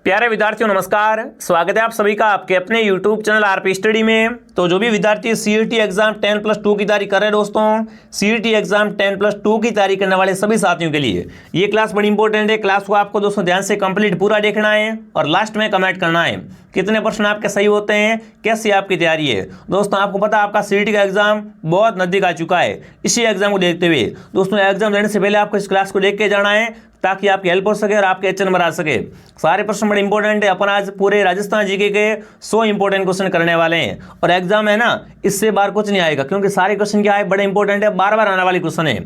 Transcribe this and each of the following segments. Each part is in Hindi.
प्यारे विद्यार्थियों नमस्कार, स्वागत है आप सभी का आपके अपने YouTube चैनल आरपी स्टडी में। तो जो भी विद्यार्थी CET एग्जाम 10+2 की तैयारी कर रहे हैं दोस्तों, CET एग्जाम 10+2 की तैयारी करने वाले सभी साथियों के लिए ये क्लास बड़ी इंपॉर्टेंट है। क्लास को आपको दोस्तों ध्यान से कंप्लीट पूरा देखना है और लास्ट में कमेंट करना है कितने प्रश्न आपके सही होते हैं, कैसी आपकी तैयारी है। दोस्तों आपको पता है आपका CET का एग्जाम बहुत नजदीक आ चुका है। इसी एग्जाम को देखते हुए दोस्तों एग्जाम देने से पहले आपको इस क्लास को देख के जाना है ताकि आपकी हेल्प हो सके और आपके अच्छे नंबर आ सके। सारे प्रश्न बड़े इंपॉर्टेंट है। अपन आज पूरे राजस्थान जीके के 100 इंपॉर्टेंट क्वेश्चन करने वाले हैं और एग्जाम है ना, इससे बार कुछ नहीं आएगा क्योंकि सारे क्वेश्चन क्या है बड़े इंपॉर्टेंट है, बार बार आने वाले क्वेश्चन है।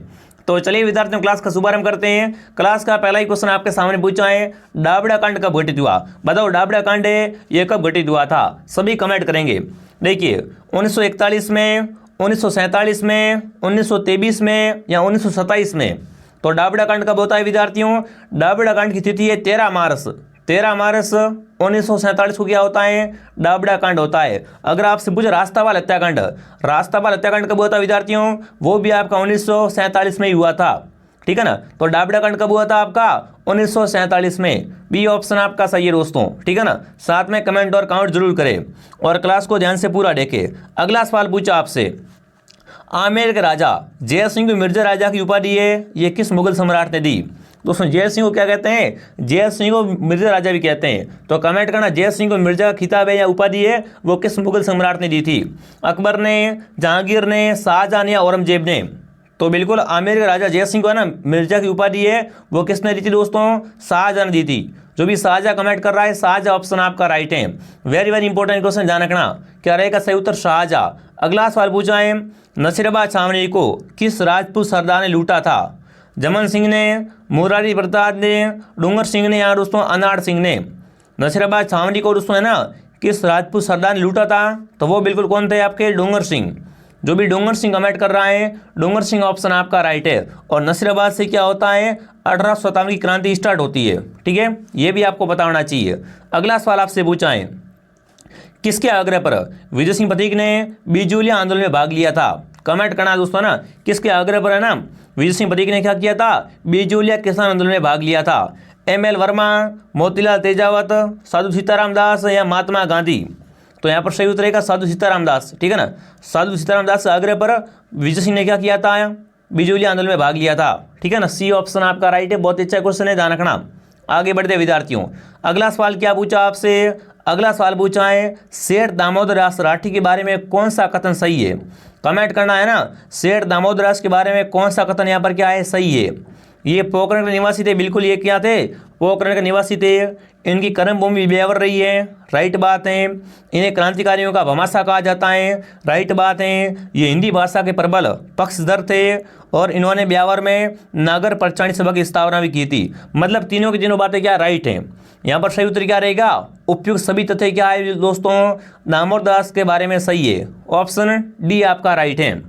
तो चलिए विद्यार्थियों क्लास का शुभारंभ करते हैं। क्लास का पहला ही क्वेश्चन आपके सामने पूछा है, डाबड़ा कांड कब घटित हुआ? बताओ डाबड़ा कांड ये कब घटित हुआ था? सभी कमेंट करेंगे। देखिए 1941 में, 1947 में, 1923 में या 1927 में। तो डाबड़ा कांड कब होता है विद्यार्थियों? डाबड़ा कांड की तिथि है 13 मार्च। 13 मार्च 1947 को क्या होता है? डाबड़ा कांड होता है। अगर आपसे पूछे रास्तापाल हत्याकांड, रास्तापाल हत्याकांड कब हुआ था विद्यार्थियों? वो भी आपका 1947 में ही हुआ था, ठीक है ना। तो डाबड़ा कांड कब हुआ था आपका? 1947 में। बी ऑप्शन आपका सही है दोस्तों, ठीक है ना। साथ में कमेंट और काउंट जरूर करें और क्लास को ध्यान से पूरा देखें। अगला सवाल पूछा आपसे, आमेर के राजा जय सिंह को मिर्जा राजा की उपाधि है, ये किस मुगल सम्राट ने दी? दोस्तों जय सिंह को क्या कहते हैं? जय सिंह को मिर्जा राजा भी कहते हैं। तो कमेंट करना जय सिंह को मिर्जा का खिताब है या उपाधि है, वो किस मुगल सम्राट ने दी थी? अकबर ने, जहांगीर ने, शाहजहां या औरंगजेब ने? तो बिल्कुल आमेर के राजा जय सिंह को है ना मिर्जा की उपाधि है, वो किसने दी थी दोस्तों? शाहजहां ने दी थी। जो भी शाहजहां कमेंट कर रहा है, शाहजहां ऑप्शन आपका राइट है। वेरी वेरी इंपॉर्टेंट क्वेश्चन, ध्यान रखना क्या रहेगा सही उत्तर? शाहजहां। अगला सवाल पूछा है, नसीराबाद छावनी को किस राजपूत सरदार ने लूटा था? जमन सिंह ने, मुरारी प्रताप ने, डूंगर सिंह ने या दोस्तों अनाड़ सिंह ने? नसीराबाद छावनी को दोस्तों है ना किस राजपूत सरदार ने लूटा था? तो वो बिल्कुल कौन थे आपके? डूंगर सिंह। जो भी डूंगर सिंह कमेंट कर रहा है, डूंगर सिंह ऑप्शन आपका राइट है। और नसीराबाद से क्या होता है? 1857 की क्रांति स्टार्ट होती है, ठीक है, ये भी आपको पता होना चाहिए। अगला सवाल आपसे पूछा है, किसके आग्रह पर विजय सिंह पथिक ने बिजूलिया आंदोलन में भाग लिया था? कमेंट करना दोस्तों ना, किसके आग्रह पर है ना विजय सिंह पथिक ने क्या किया था? बिजूलिया किसान आंदोलन में भाग लिया था। ML वर्मा, मोतीलाल तेजावत, साधु सीताराम दास या महात्मा गांधी? तो यहाँ पर सही उत्तर रहेगा साधु सीताराम दास, ठीक है ना। साधु सीताराम दास के आग्रह पर विजय सिंह ने क्या किया था? बिजूलिया आंदोलन में भाग लिया था, ठीक है ना। सी ऑप्शन आपका राइट है। बहुत अच्छा क्वेश्चन है, ध्यान रखना। आगे बढ़ते विद्यार्थियों, अगला सवाल क्या पूछा आपसे? अगला सवाल पूछा है, सेठ दामोदर दास राठी के बारे में कौन सा कथन सही है? कमेंट करना है ना, सेठ दामोदर दास के बारे में कौन सा कथन यहाँ पर क्या है सही है? ये पोखरण के निवासी थे, बिल्कुल ये क्या थे? पोखरण के निवासी थे। इनकी कर्मभूमि ब्यावर रही है, राइट बात है। इन्हें क्रांतिकारियों का भमासा कहा जाता है, राइट बात है। ये हिंदी भाषा के प्रबल पक्षधर थे और इन्होंने ब्यावर में नागर पंचायत सभा की स्थापना भी की थी। मतलब तीनों की तीनों बातें क्या राइट हैं। यहाँ पर सही उत्तर क्या रहेगा? उपयुक्त सभी तथ्य क्या है दोस्तों? दामोदर दास के बारे में सही है, ऑप्शन डी आपका राइट है।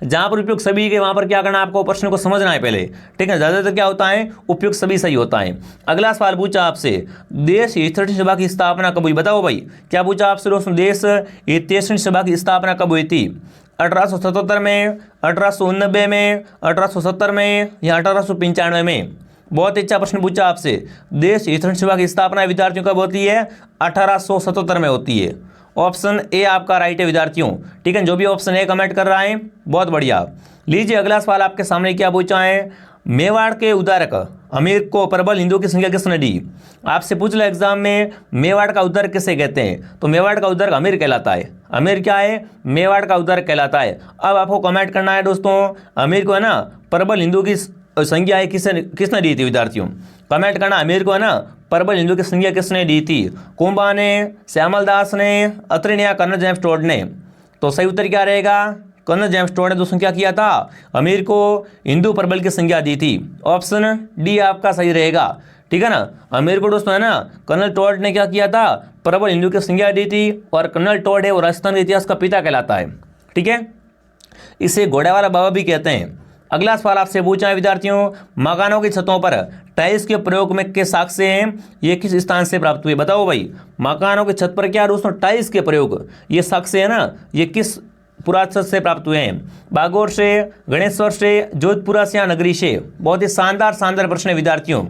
जहां पर उपयुक्त सभी के वहां पर क्या करना, आपको प्रश्न को समझना है पहले, ठीक है। ज्यादातर क्या होता है? उपयुक्त सभी सही होता है। अगला सवाल पूछा आपसे, देश हितैषी सभा की स्थापना कब हुई? बताओ भाई, क्या पूछा आपसे दोस्तों? देश हितैषी सभा की स्थापना कब हुई थी? 1877 में, 1889 में, 1870 में या 1895 में? बहुत अच्छा प्रश्न पूछा आपसे। देश हितैषी सभा की स्थापना विद्यार्थियों कब होती है? 1877 में होती है। ऑप्शन ए आपका राइट है विद्यार्थियों, ठीक है। जो भी ऑप्शन ए कमेंट कर रहा है बहुत बढ़िया। लीजिए अगला सवाल आपके सामने क्या पूछा है, मेवाड़ के उद्धारक अमीर को प्रबल हिंदुओं की संख्या किसने दी? आपसे पूछ लो एग्जाम में, मेवाड़ का उद्धारक किसे कहते हैं? तो मेवाड़ का उद्धारक अमीर कहलाता है। अमीर क्या है? मेवाड़ का उद्धारक कहलाता है। अब आपको कमेंट करना है दोस्तों, अमीर को है ना प्रबल हिंदू की संख्या है किसने दी थी विद्यार्थियों? कमेंट करना, अमीर को है ना प्रबल हिंदू की संख्या किसने दी थी? कुंभा ने, श्यामल दास ने, अत्रि ने या कर्नल जेम्स टोड ने? तो सही उत्तर क्या रहेगा? कर्नल जेम्स टोड ने दोस्तों क्या किया था? अमीर को हिंदू प्रबल की संख्या दी थी। ऑप्शन डी आपका सही रहेगा, ठीक है ना। अमीर को दोस्तों है ना कर्नल टोड ने क्या किया था? प्रबल हिंदू की संख्या दी थी। और कर्नल टोड है वो राजस्थान के इतिहास का पिता कहलाता है, ठीक है। इसे घोड़े वाला बाबा भी कहते हैं। अगला सवाल आपसे पूछा है विद्यार्थियों, मकानों की छतों पर टाइल्स के प्रयोग में के साक्ष्य हैं, ये किस स्थान से प्राप्त हुए? बताओ भाई, मकानों की छत पर क्या दोस्तों टाइल्स के प्रयोग, ये साक्ष्य है ना, ये किस पुरातत्व से प्राप्त हुए हैं? बागौर से, गणेश्वर से, जोधपुरा से या नगरी से? बहुत ही शानदार शानदार प्रश्न है विद्यार्थियों।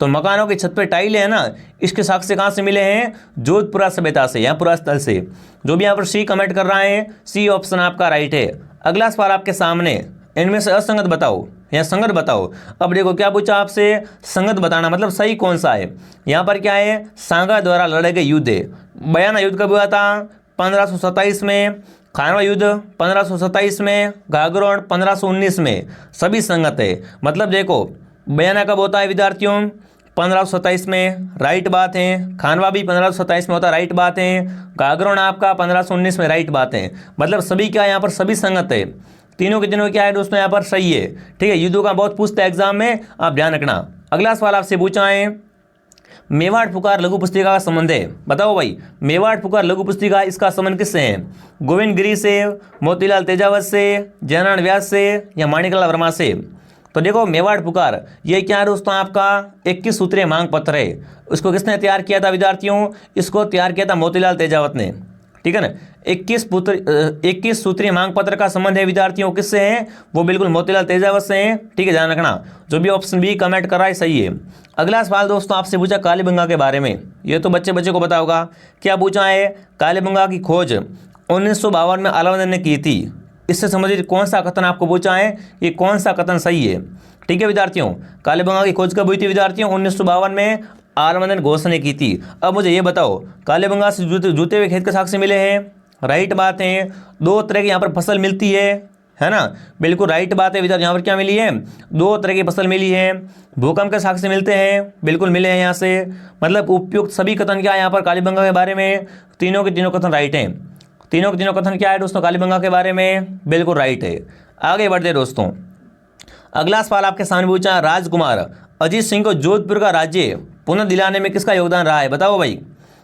तो मकानों की छत पे टाइल है ना, इसके साक्ष्य कहाँ से मिले हैं? जोधपुरा सभ्यता से या पुरा स्थल से। जो भी यहाँ पर सी कमेंट कर रहा है, सी ऑप्शन आपका राइट है। अगला सवाल आपके सामने, इनमें से असंगत बताओ या संगत बताओ। अब देखो क्या पूछा आपसे, संगत बताना मतलब सही कौन सा है। यहाँ पर क्या है, सांगा द्वारा लड़े गए युद्ध है। बयाना युद्ध कब हुआ था? 1527 में। खानवा युद्ध 1527 में। गागरोन 1519 में। सभी संगत है। मतलब देखो बयाना कब होता है विद्यार्थियों? 1527 में, राइट बात है। खानवा भी 1527 में होता है, राइट बात है। गागरोन आपका 1519 में, राइट बात है। मतलब सभी क्या यहाँ पर सभी संगत है। तीनों के तीनों क्या है दोस्तों यहाँ पर सही है। ठीक है, युद्धों का बहुत पूछता है एग्जाम में, आप ध्यान रखना। अगला सवाल आपसे पूछा है, मेवाड़ पुकार लघु पुस्तिका का संबंध है। बताओ भाई, मेवाड़ पुकार लघु पुस्तिका इसका संबंध किससे है? गोविंद गिरी से, मोतीलाल तेजावत से, जयनारायण व्यास से या माणिकलाल वर्मा से? तो देखो मेवाड़ पुकार ये क्या है दोस्तों, आपका 21 सूत्रीय मांग पत्र है। उसको किसने तैयार किया था विद्यार्थियों? इसको तैयार किया था मोतीलाल तेजावत ने। ठीक है ना, 21 सूत्रीय मांग पत्र का संबंध है विद्यार्थियों, किससे है? वो बिल्कुल मोतीलाल तेजावत से है। ठीक है, ध्यान रखना। जो भी ऑप्शन बी कमेंट कर रहा है सही है। अगला सवाल दोस्तों आपसे पूछा कालीबंगा के बारे में। ये तो बच्चे को पता होगा। क्या पूछा है? कालीबंगा की खोज 1952 में अलाउद्दीन ने की थी। इससे संबंधित कौन सा कथन आपको पूछा है, ये कौन सा कथन सही है? ठीक है विद्यार्थियों, कालीबंगा की खोज कब हुई थी विद्यार्थियों? 1952 में अलाउद्दीन घोष ने की थी। अब मुझे ये बताओ, कालीबंगा से जूते हुए खेत के साक्ष्य मिले हैं, राइट बात है। दो तरह की यहाँ पर फसल मिलती है ना, बिल्कुल राइट बात है विद्यार्थी। यहाँ पर क्या मिली है? दो तरह की फसल मिली है। भूकंप के साक्ष्य मिलते हैं, बिल्कुल मिले हैं यहाँ से। मतलब उपयुक्त सभी कथन क्या है यहाँ पर कालीबंगा के बारे में? तीनों के तीनों कथन राइट हैं। तीनों के तीनों कथन क्या है दोस्तों कालीबंगा के बारे में? बिल्कुल राइट है। आगे बढ़ते दोस्तों, अगला सवाल आपके सामने पूछा, राजकुमार अजीत सिंह को जोधपुर का राज्य पुनः दिलाने में किसका योगदान रहा है? बताओ भाई,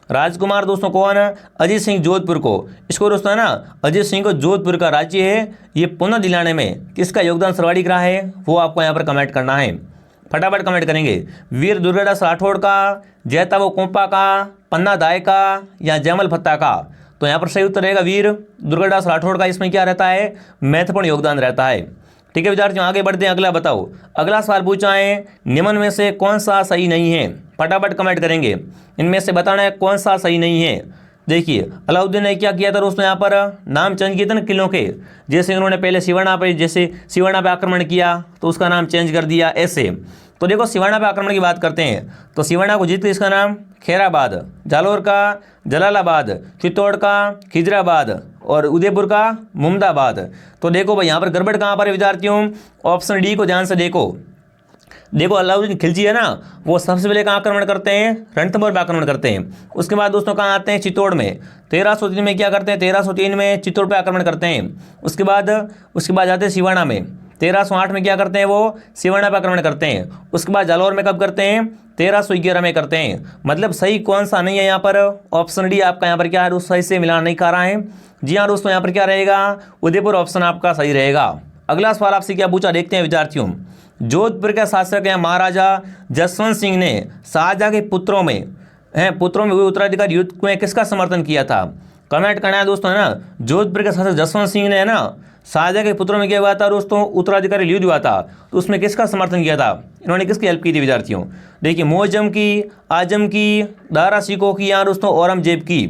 राजकुमार दोस्तों कौन है? अजीत सिंह जोधपुर को, इसको दोस्तों है ना, अजीत सिंह को जोधपुर का राज्य है ये पुनः दिलाने में किसका योगदान सर्वाधिक रहा है? वो आपको यहाँ पर कमेंट करना है। फटाफट कमेंट करेंगे। वीर दुर्गादास राठौड़ का, जयताबो कोंपा का, पन्ना दाय का या जयमल फत्ता का? तो यहाँ पर सही उत्तर रहेगा वीर दुर्गादास राठौड़ का। इसमें क्या रहता है? महत्वपूर्ण योगदान रहता है। ठीक है विद्यार्थियों, आगे बढ़ते हैं। अगला बताओ, अगला सवाल पूछा है, निम्न में से कौन सा सही नहीं है? फटाफट कमेंट करेंगे। इनमें से बताना है कौन सा सही नहीं है। देखिए अलाउद्दीन ने क्या किया था दोस्तों, यहाँ पर नाम चेंज किए थे ना किलों के। जैसे उन्होंने पहले सिवाना पे आक्रमण किया तो उसका नाम चेंज कर दिया ऐसे। तो देखो सिवाना पे आक्रमण की बात करते हैं तो सिवाना को जीत के इसका नाम खैराबाद, जालोर का जलालाबाद, चित्तौड़ का खिजराबाद और उदयपुर का मुमदाबाद। तो देखो भाई यहाँ पर गड़बड़ कहाँ पर है विद्यार्थियों? ऑप्शन डी को ध्यान से देखो अलाउद्दीन खिलजी है ना, वो सबसे पहले कहाँ आक्रमण करते हैं? रणथंभौर पे आक्रमण करते हैं। उसके बाद दोस्तों कहाँ आते हैं? चित्तौड़ में। 1303 में क्या करते हैं? 1303 में चित्तौड़ पे आक्रमण करते हैं। उसके बाद जाते हैं सिवाना में। 1308 में क्या करते हैं? वो सिवाना पे आक्रमण करते हैं। उसके बाद जालौर में कब करते हैं? 1311 में करते हैं। मतलब सही कौन सा नहीं है यहाँ पर? ऑप्शन डी आपका यहाँ पर क्या है दोस्तों? सही से मिलान नहीं कर रहा है। जी हाँ दोस्तों, यहाँ पर क्या रहेगा? उदयपुर ऑप्शन आपका सही रहेगा। अगला सवाल आपसे क्या पूछा देखते हैं विद्यार्थियों। जोधपुर के शासक हैं महाराजा जसवंत सिंह ने शाहजहां के पुत्रों में हुए उत्तराधिकारी युद्ध में किसका समर्थन किया था? कमेंट करना है दोस्तों, है ना। जोधपुर के शासक जसवंत सिंह ने है ना शाहजहां के पुत्रों में क्या हुआ था दोस्तों? उत्तराधिकारी युद्ध हुआ था। तो उसमें किसका समर्थन किया था? इन्होंने किसकी हेल्प की थी विद्यार्थियों? देखिए मोहजम की, आजम की, दारा शिकोह की या दोस्तों औरंगजेब की?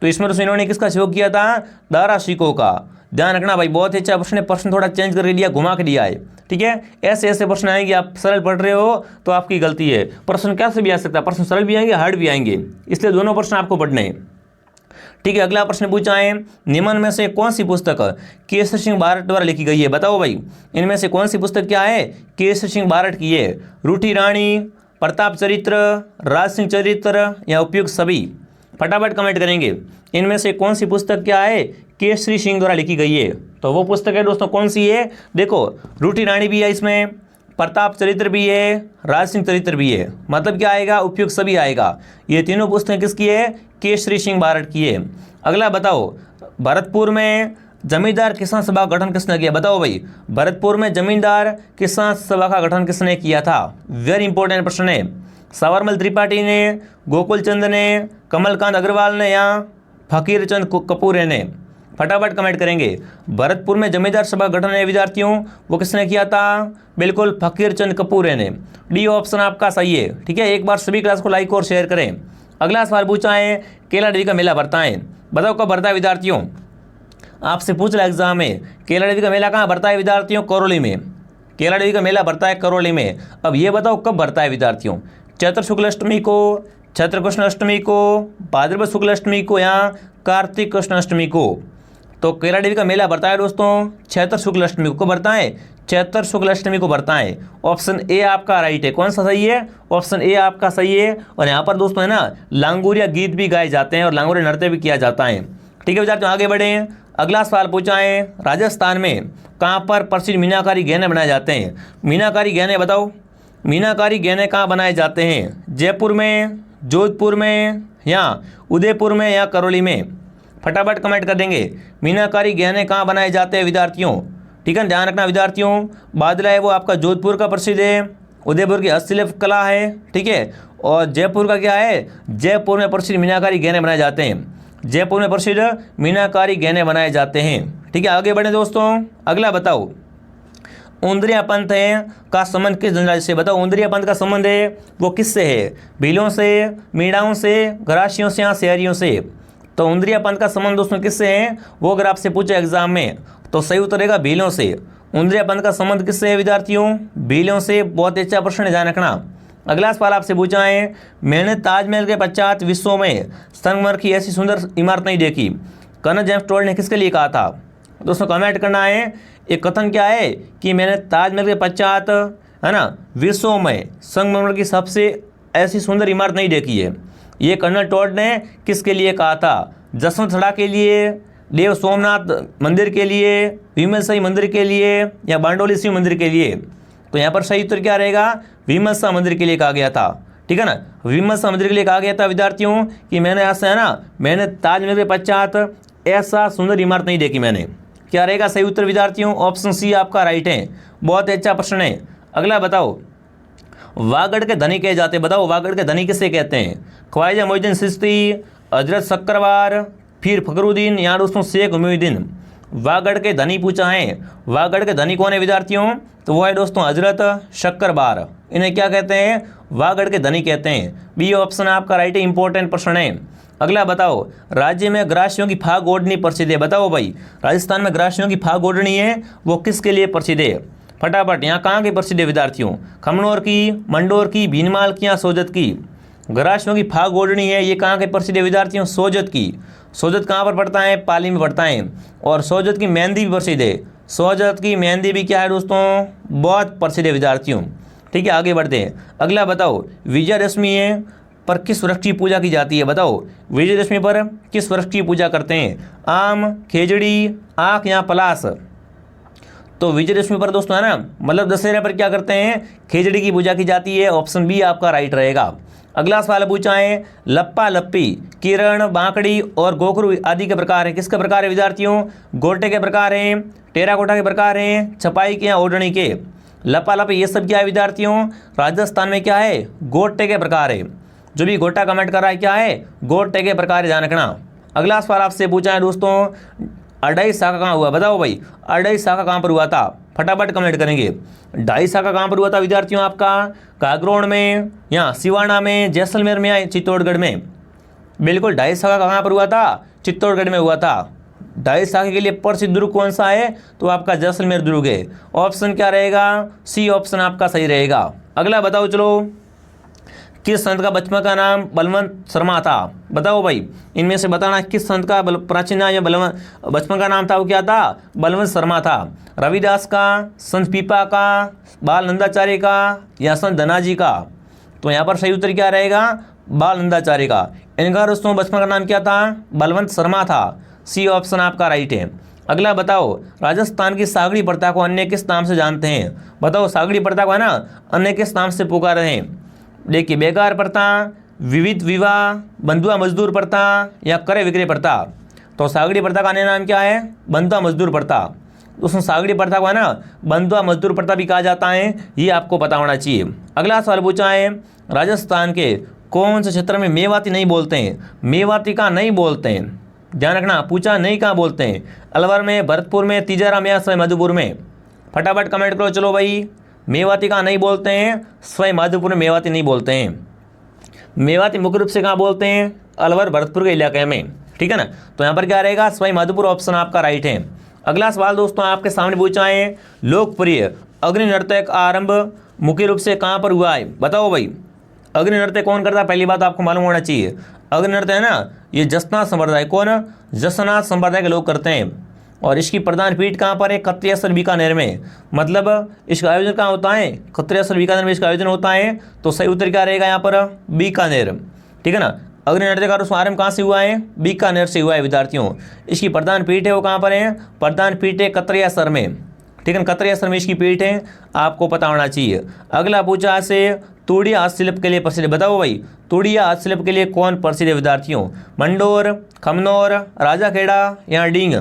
तो इसमें दोस्तों इन्होंने किसका सहयोग किया था? दारा शिकोह का। ध्यान रखना भाई, बहुत ही अच्छा प्रश्न थोड़ा चेंज कर लिया, घुमा के दिया है। ठीक है, ऐसे ऐसे प्रश्न आएंगे, आप सरल पढ़ रहे हो तो आपकी गलती है। प्रश्न कैसे भी आ सकता है, प्रश्न सरल भी आएंगे, हार्ड भी आएंगे, इसलिए दोनों प्रश्न आपको पढ़ने हैं। ठीक है, अगला प्रश्न पूछा है, निम्न में से कौन सी पुस्तक केसर सिंह बारट द्वारा लिखी गई है? बताओ भाई, इनमें से कौन सी पुस्तक क्या है? केसर सिंह बारट की है। रूठी रानी, प्रताप चरित्र, राज सिंह चरित्र या उपयुक्त सभी? फटाफट कमेंट करेंगे। इनमें से कौन सी पुस्तक क्या है? केसरी सिंह द्वारा लिखी गई है। तो वो पुस्तक है दोस्तों कौन सी है? देखो रूठी रानी भी है इसमें, प्रताप चरित्र भी है, राज सिंह चरित्र भी है। मतलब क्या आएगा? उपयुक्त सभी आएगा। ये तीनों पुस्तकें किसकी है? केसरी सिंह बारट की है। अगला बताओ, भरतपुर में जमींदार किसान सभा का गठन किसने किया? बताओ भाई, भरतपुर में जमींदार किसान सभा का गठन किसने किया था? वेरी इंपॉर्टेंट प्रश्न है। सावरमल त्रिपाठी ने, गोकुल चंद ने, कमलकांत अग्रवाल ने या फकीर चंद कपूर ने? फटाफट कमेंट करेंगे। भरतपुर में जमींदार सभा गठन है विद्यार्थियों, वो किसने किया था? बिल्कुल फकीर चंद कपूर ने। डी ऑप्शन आपका सही है। ठीक है, एक बार सभी क्लास को लाइक और शेयर करें। अगला सवाल पूछा है, केला डेयरी का मेला भरता है, बताओ कब भरता है विद्यार्थियों? आपसे पूछ रहा एग्जाम में, केला डेयरी का मेला कहाँ भरता है विद्यार्थियों? करौली में। केला डेयरी का मेला भरता है करौली में। अब ये बताओ कब भरता है विद्यार्थियों? चैत्र शुक्ल अष्टमी को, चैत्र कृष्ण अष्टमी को, भाद्रपद शुक्ल अष्टमी को या कार्तिक कृष्ण अष्टमी को? तो केला डेयरी का मेला भरता है दोस्तों चैत्र शुक्ल अष्टमी को भरता है, चैत्र शुक्ल अष्टमी को भरता है। ऑप्शन ए आपका राइट है। कौन सा सही है? ऑप्शन ए आपका सही है। और यहाँ पर दोस्तों है ना, लांगुरिया गीत भी गाए जाते हैं और लांगुरिया नृत्य भी किया जाता है। ठीक है विद्यार्थियों, आगे बढ़े। अगला सवाल पूछा है, राजस्थान में कहाँ पर प्रसिद्ध मीनाकारी गहने बनाए जाते हैं? मीनाकारी गहने बताओ, मीनाकारी गहने कहाँ बनाए जाते हैं? जयपुर में, जोधपुर में या उदयपुर में या करौली में? फटाफट कमेंट कर देंगे। मीनाकारी गहने कहाँ बनाए जाते हैं विद्यार्थियों? ठीक है, ध्यान रखना विद्यार्थियों, बादला है वो आपका जोधपुर का प्रसिद्ध है, उदयपुर की हस्तशिल्प कला है। ठीक है, और जयपुर का क्या है? जयपुर में प्रसिद्ध मीनाकारी गहने बनाए जाते हैं। जयपुर में प्रसिद्ध मीनाकारी गहने बनाए जाते हैं। ठीक है, आगे बढ़े दोस्तों। अगला बताओ, उंदरिया पंथ है का संबंध किस जनजाति से? बताओ उंदरिया पंथ का संबंध है वो किससे है? भीलों से, मीणाओं से, गरासियों से या शहरियों से? तो उंदरिया पंथ का संबंध दोस्तों किससे है? वो अगर आपसे पूछे एग्जाम में तो सही उत्तर रहेगा भीलों से। उंदरिया पंथ का संबंध किससे है विद्यार्थियों? भीलों से। बहुत अच्छा प्रश्न है, ध्यान रखना। अगला सवाल आपसे पूछा है, मैंने ताजमहल के पश्चात विश्व में संगमरमर की ऐसी सुंदर इमारत नहीं देखी, कर्नल जेम्स टोड ने किसके लिए कहा था? दोस्तों कमेंट करना है। एक कथन क्या है कि मैंने ताजमहल के पश्चात है ना विश्व में संगमरमर की सबसे ऐसी सुंदर इमारत नहीं देखी है। ये कर्नल टोड ने किसके लिए कहा था? जसवंतसड़ा के लिए, देव सोमनाथ मंदिर के लिए, विमल मंदिर के लिए या बांडोली शिव मंदिर के लिए? तो यहाँ पर सही उत्तर क्या रहेगा? विमल मंदिर के लिए कहा गया था। ठीक है ना, विमल मंदिर के लिए कहा गया था विद्यार्थियों कि मैंने ऐसा है ना, मैंने ताजमहल के पश्चात ऐसा सुंदर इमारत नहीं देखी मैंने। क्या रहेगा सही उत्तर विद्यार्थियों? ऑप्शन सी आपका राइट है। बहुत अच्छा प्रश्न है। अगला बताओ, वागड़ के धनी कहे जाते, बताओ वागड़ के धनी किसे कहते हैं? ख्वाजा मोइनुद्दीन चिश्ती, हजरत शक्करवार, फिर फखरुद्दीन या दोस्तों शेख मोइनुद्दीन? वागड़ के धनी पूछा है। वागड़ के धनी कौन है विद्यार्थियों? तो वो है दोस्तों हजरत शक्करवार। इन्हें क्या कहते हैं? वागड़ के धनी कहते हैं। बी ऑप्शन आपका राइट है, इंपॉर्टेंट प्रश्न है। अगला बताओ, राज्य में ग्रासियों की फाग ओढ़नी प्रसिद्ध है, बताओ भाई राजस्थान में ग्रासियों की फाग ओढ़नी है वो किसके लिए प्रसिद्ध है? फटाफट, यहाँ कहाँ की प्रसिद्ध है विद्यार्थियों? खमनोर की, मंडोर की, भीनमाल की या सोजत की? ग्रासियों की फाग ओढ़नी है ये कहाँ के प्रसिद्ध है विद्यार्थियों? सोजत की। सोजत कहाँ पर पड़ता है? पाली में पड़ता है। और सोजत की मेहंदी भी प्रसिद्ध है। सोजत की मेहंदी भी क्या है दोस्तों? बहुत प्रसिद्ध है विद्यार्थियों। ठीक है, आगे बढ़ते हैं। अगला बताओ, विजयदशमी है पर किस वृक्ष की पूजा की जाती है? बताओ विजयदशमी पर किस वृक्ष की पूजा करते हैं? आम, खेजड़ी, आख या पलास? तो विजयदशमी पर दोस्तों है ना, मतलब दशहरा पर क्या करते हैं? खेजड़ी की पूजा की जाती है। ऑप्शन बी आपका राइट रहेगा। अगला सवाल पूछा है, लप्पा लप्पी, किरण, बांकड़ी और गोखरू आदि के प्रकार हैं, किसके प्रकार है विद्यार्थियों? गोटे के प्रकार हैं, टेराकोटा के प्रकार हैं, छपाई के या ओढ़नी के? लप्पा लप्पी ये सब क्या है विद्यार्थियों? राजस्थान में क्या है? गोटे के प्रकार है। जो भी गोटा कमेंट कर रहा है क्या है? गोटे के प्रकार, ध्यान रखना। अगला सवाल आपसे पूछा है दोस्तों, अढ़ाई शाखा कहाँ हुआ? बताओ भाई अढ़ाई शाखा कहाँ पर हुआ था? फटाफट कमेंट करेंगे। ढाई शाखा कहाँ पर हुआ था विद्यार्थियों? आपका कागरोड में या सिवाना में, जैसलमेर में या चित्तौड़गढ़ में? बिल्कुल, ढाई शाखा कहाँ पर हुआ था? चित्तौड़गढ़ में हुआ था। ढाई शाखा के लिए प्रसिद्ध दुर्ग कौन सा है? तो आपका जैसलमेर दुर्ग है। ऑप्शन क्या रहेगा? सी ऑप्शन आपका सही रहेगा। अगला बताओ, चलो किस संत का बचपन का नाम बलवंत शर्मा था? बताओ भाई इनमें से बताना किस संत का प्राचीन नाम या बचपन का नाम था वो क्या था? बलवंत शर्मा था। रविदास का, संत पीपा का, बाल नंदाचार्य का या संत धनाजी का? तो यहाँ पर सही उत्तर क्या रहेगा? बाल नंदाचार्य का। इनका दोस्तों बचपन का नाम क्या था? बलवंत शर्मा था। सी ऑप्शन आपका राइट है। अगला बताओ, राजस्थान की सागड़ी प्रथा को अन्य किस नाम से जानते हैं? बताओ सागड़ी प्रथा को है ना अन्य किस नाम से पुकारते हैं? देखिए, बेगार प्रथा, विविध विवाह, बंधुआ मजदूर प्रथा या क्रय विक्रय प्रथा? तो सागड़ी प्रथा का अन्य नाम क्या है? बंधुआ मजदूर प्रथा। दोस्तों सागड़ी प्रथा को है ना बंधुआ मजदूर प्रथा भी कहा जाता है, ये आपको पता होना चाहिए। अगला सवाल पूछा है, राजस्थान के कौन से क्षेत्र में मेवाती नहीं बोलते हैं? मेवाती का नहीं बोलते हैं। ध्यान रखना, पूछा नहीं कहाँ बोलते हैं, अलवर में, भरतपुर में, तीजाराम या सवाई माधोपुर में। फटाफट कमेंट करो। चलो भाई, मेवाती कहाँ नहीं बोलते हैं, सवाई माधोपुर में मेवाती नहीं बोलते हैं। मेवाती मुख्य रूप से कहाँ बोलते हैं, अलवर भरतपुर के इलाके में, ठीक है ना। तो यहाँ पर क्या रहेगा, सवाई माधोपुर ऑप्शन आपका राइट है। अगला सवाल दोस्तों आपके सामने पूछा है, लोकप्रिय अग्नि नृत्य का आरंभ मुख्य रूप से कहाँ पर हुआ है, बताओ भाई। अग्नि नृत्य कौन करता है, पहली बात आपको मालूम होना चाहिए। अग्नि नृत्य है ना, ये जसनाथ संप्रदाय, कौन, जसनाथ संप्रदाय के लोग करते हैं। और इसकी प्रधान पीठ कहाँ पर है, खत्रियासर बीकानेर में। मतलब इसका आयोजन कहाँ होता है, खत्रियासर बीकानेर में इसका आयोजन होता है। तो सही उत्तर क्या रहेगा यहाँ पर, बीकानेर, ठीक है ना। अग्नि नृत्य का शुभारंभ कहाँ से हुआ है, बीकानेर से हुआ है विद्यार्थियों। इसकी प्रधान पीठ है वो कहाँ पर है, प्रधान पीठ है खत्रियासर में, ठीक है ना, खत्रियासर में इसकी पीठ है, आपको पता होना चाहिए। अगला पूछा से, तोड़िया हस्तशिल्प के लिए प्रसिद्ध, बताओ भाई, तोड़िया हस्तशिल्प के लिए कौन प्रसिद्ध है विद्यार्थियों, मंडोर, खमनोर, राजाखेड़ा या डींग।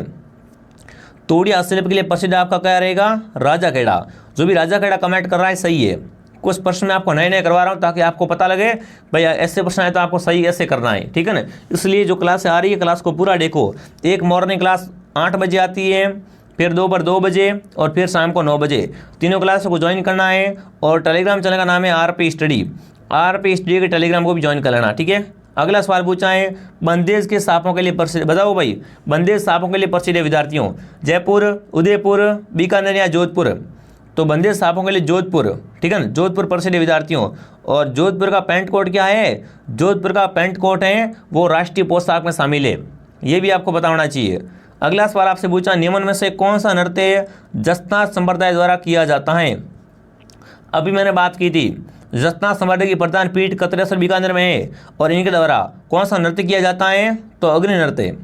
तोड़िया हस्तशिल्प के लिए प्रसिद्ध आपका क्या रहेगा, राजाखेड़ा। जो भी राजाखेड़ा कमेंट कर रहा है सही है। कुछ प्रश्न मैं आपको नए नए करवा रहा हूँ ताकि आपको पता लगे भाई ऐसे प्रश्न आए तो आपको सही ऐसे करना है, ठीक है ना। इसलिए जो क्लास आ रही है क्लास को पूरा देखो। एक मॉर्निंग क्लास 8 बजे आती है, फिर दोपहर 2 बजे और फिर शाम को 9 बजे, तीनों क्लासों को ज्वाइन करना है। और टेलीग्राम चैनल का नाम है आरपी स्टडी, आरपी स्टडी के टेलीग्राम को भी ज्वाइन कर लेना, ठीक है। अगला सवाल पूछा है, बंदेज के सांपों के लिए प्रसिद्ध, बताओ भाई, बंदेज सांपों के लिए प्रसिद्ध है विद्यार्थियों, जयपुर, उदयपुर, बीकानेर या जोधपुर। तो बंदेज सांपों के लिए जोधपुर, ठीक है ना, जोधपुर प्रसिद्ध है विद्यार्थियों। और जोधपुर का पैंट कोट क्या है, जोधपुर का पैंट कोट है वो राष्ट्रीय पोशाक में शामिल है, ये भी आपको पता होना चाहिए। अगला सवाल आपसे पूछा, निम्न में से कौन सा नृत्य जसनाथ संप्रदाय द्वारा किया जाता है। अभी मैंने बात की थी, जसनाथ संप्रदाय की प्रधान पीठ खत्रियासर बीकानेर में है और इनके द्वारा कौन सा नृत्य किया जाता है, तो अग्नि नृत्य।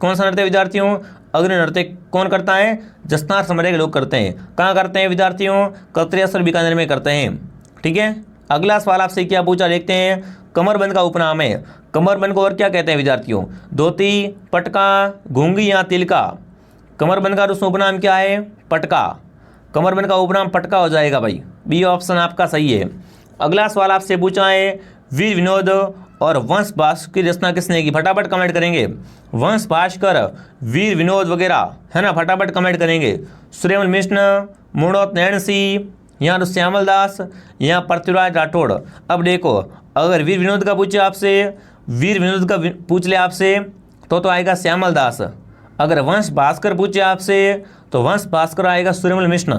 कौन सा नृत्य विद्यार्थियों, अग्नि नृत्य कौन करता है, जसनाथ संप्रदाय के लोग करते हैं। कहाँ करते हैं विद्यार्थियों, खत्रियासर बीकानेर में करते हैं, ठीक है। अगला सवाल आपसे क्या पूछा, देखते हैं, कमरबंद का उपनाम है, कमरबंद को और क्या कहते हैं विद्यार्थियों, धोती, पटका, घूंगी या तिलका। कमरबंद का उपनाम क्या है, पटका। कमरबंद का उपनाम पटका हो जाएगा भाई, बी ऑप्शन आपका सही है। अगला सवाल आपसे पूछा है, वीर विनोद और वंश भास्कर की रचना किसने की, फटाफट कमेंट करेंगे। वंश भास्कर, वीर विनोद वगैरह है ना, फटाफट कमेंट करेंगे। सूर्यमल मिश्र, मुणोत नैन सिंह या श्यामल दास या पृथ्वीराज राठौड़। अब देखो, अगर वीर विनोद का पूछे आपसे, वीर विनोद का पूछ ले आपसे तो आएगा श्यामल दास। अगर वंश भास्कर पूछे आपसे तो वंश भास्कर आएगा सूर्यमल मिश्र।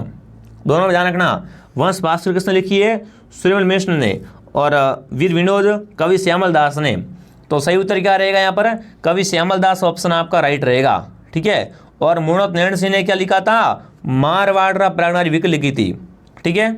दोनों में ध्यान रखना, वंश भास्कर किसने लिखी है, सूर्यमल मिश्र ने, और वीर विनोद कवि श्यामल दास ने। तो सही उत्तर क्या रहेगा यहाँ पर, कवि श्यामल दास ऑप्शन आपका राइट रहेगा, ठीक है। और मुणोत नैन सिंह ने क्या लिखा था, मारवाड़ प्रागनारी विक लिखी थी, ठीक है।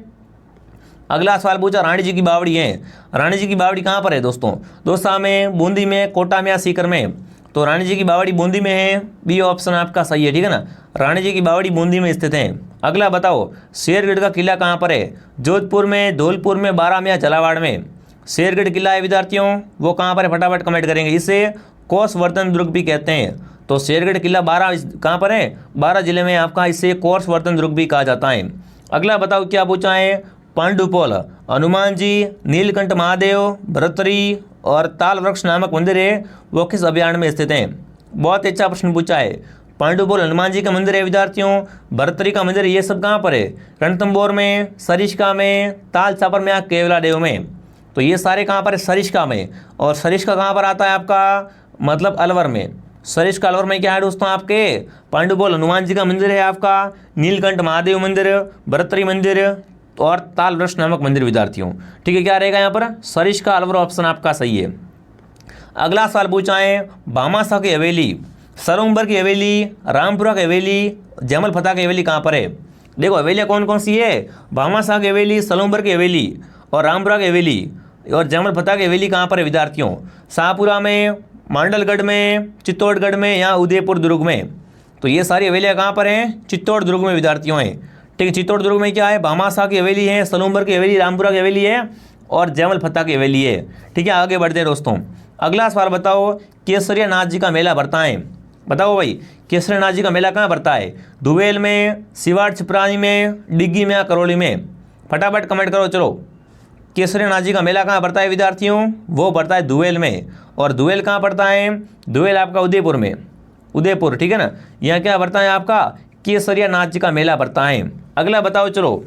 अगला सवाल पूछा, रानी जी की बावड़ी है, रानी जी की बावड़ी कहाँ पर है दोस्तों, दौसा में, बूंदी में, कोटा में या सीकर में। तो रानी जी की बावड़ी बूंदी में है, बी ऑप्शन आपका सही है, ठीक है ना। रानी जी की बावड़ी बूंदी में स्थित है। अगला बताओ, शेरगढ़ का किला कहाँ पर है, जोधपुर में, धौलपुर में, बारां में या झालावाड़ में। शेरगढ़ किला है विद्यार्थियों, वो कहाँ पर है, फटाफट कमेंट करेंगे। इसे कोसवर्धन दुर्ग भी कहते हैं। तो शेरगढ़ किला कहाँ पर है, 12 जिले में आपका, इसे कोसवर्धन दुर्ग भी कहा जाता है। अगला बताओ क्या पूछा है, पांडुपोल, हनुमान जी, नीलकंठ महादेव, भरतरी और ताल वृक्ष नामक मंदिर है वो किस अभियान में स्थित हैं। बहुत अच्छा प्रश्न पूछा है। पांडुपोल हनुमान जी का मंदिर है विद्यार्थियों, भरतरी का मंदिर, ये सब कहाँ पर है, रणथंभौर में, सरिस्का में, ताल चापर में या केवला देव में। तो ये सारे कहाँ पर है, सरिस्का में। और सरिस्का कहाँ पर आता है आपका, मतलब अलवर में। सरिस्का अलवर में क्या है दोस्तों, आपके पांडुपोल हनुमान जी का मंदिर है आपका, नीलकंठ महादेव मंदिर, भरतरी मंदिर और ताल वृक्ष नामक मंदिर विद्यार्थियों, ठीक है। क्या रहेगा यहाँ पर, सरिस्का अलवर ऑप्शन आपका सही है। अगला सवाल पूछा है, भामाशाह की हवेली, सरोवर की हवेली, रामपुरा की हवेली, जमल फतह की हवेली कहाँ पर है। देखो हवेलियाँ कौन कौन सी है, भामाशाह की हवेली, सरोवर की हवेली और रामपुरा की हवेली और जमल फतह की हवेली कहाँ पर है विद्यार्थियों, शाहपुरा में, मांडलगढ़ में, चित्तौड़गढ़ में या उदयपुर दुर्ग में। तो ये सारी हवेलियाँ कहाँ पर हैं, चित्तौड़ दुर्ग में विद्यार्थियों हैं, ठीक है। चित्तौड़ दुर्ग में क्या है, भामाशाह की हवेली है, सरोवर की हवेली, रामपुरा की हवेली है और जमल फतह की हवेली है, ठीक है। आगे बढ़ते हैं दोस्तों। अगला सवाल बताओ, केसरिया नाथ जी का मेला भरता है, बताओ भाई, केसरिया नाथ जी का मेला कहाँ भरता है, दुबेल में, सिवाड़ छिपरानी में, डिग्गी में या करौली में। फटाफट कमेंट करो। चलो, केसरिया नाथ जी का मेला कहाँ पड़ता है विद्यार्थियों, वो पड़ता है दुबेल में। और दुबेल कहाँ पड़ता है, दुबेल आपका उदयपुर में, उदयपुर, ठीक है ना। यहाँ क्या पड़ता है आपका, केसरिया नाच का मेला पड़ता है। अगला बताओ चलो,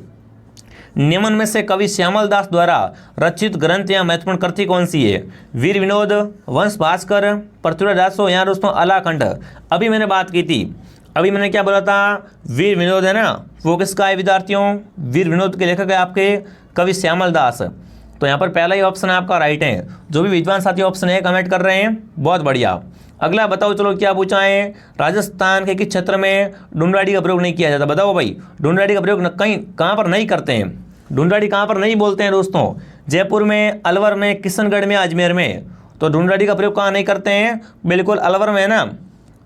निम्न में से कवि श्यामल दास द्वारा रचित ग्रंथ या महत्वपूर्ण कृति कौन सी है? वीर विनोद, वंश भास्कर, पृथ्वीराज दासो, या दोस्तों अलाखंड। अभी मैंने बात की थी, अभी मैंने क्या बोला था, वीर विनोद है ना, वो किसका है विद्यार्थियों? वीर विनोद के लेखक है आपके कवि श्यामल दास। तो यहाँ पर पहला ही ऑप्शन आपका राइट है। जो भी विद्वान साथी ऑप्शन है कमेंट कर रहे हैं, बहुत बढ़िया। अगला बताओ चलो, क्या पूछा है, राजस्थान के किस क्षेत्र में ढूंढाड़ी का प्रयोग नहीं किया जाता? बताओ भाई, ढूंढाड़ी का प्रयोग कहीं कहाँ पर नहीं करते हैं? ढूंढाड़ी कहाँ पर नहीं बोलते हैं दोस्तों? जयपुर में, अलवर में, किशनगढ़ में, अजमेर में। तो ढूंढाड़ी का प्रयोग कहाँ नहीं करते हैं? बिल्कुल अलवर में है ना,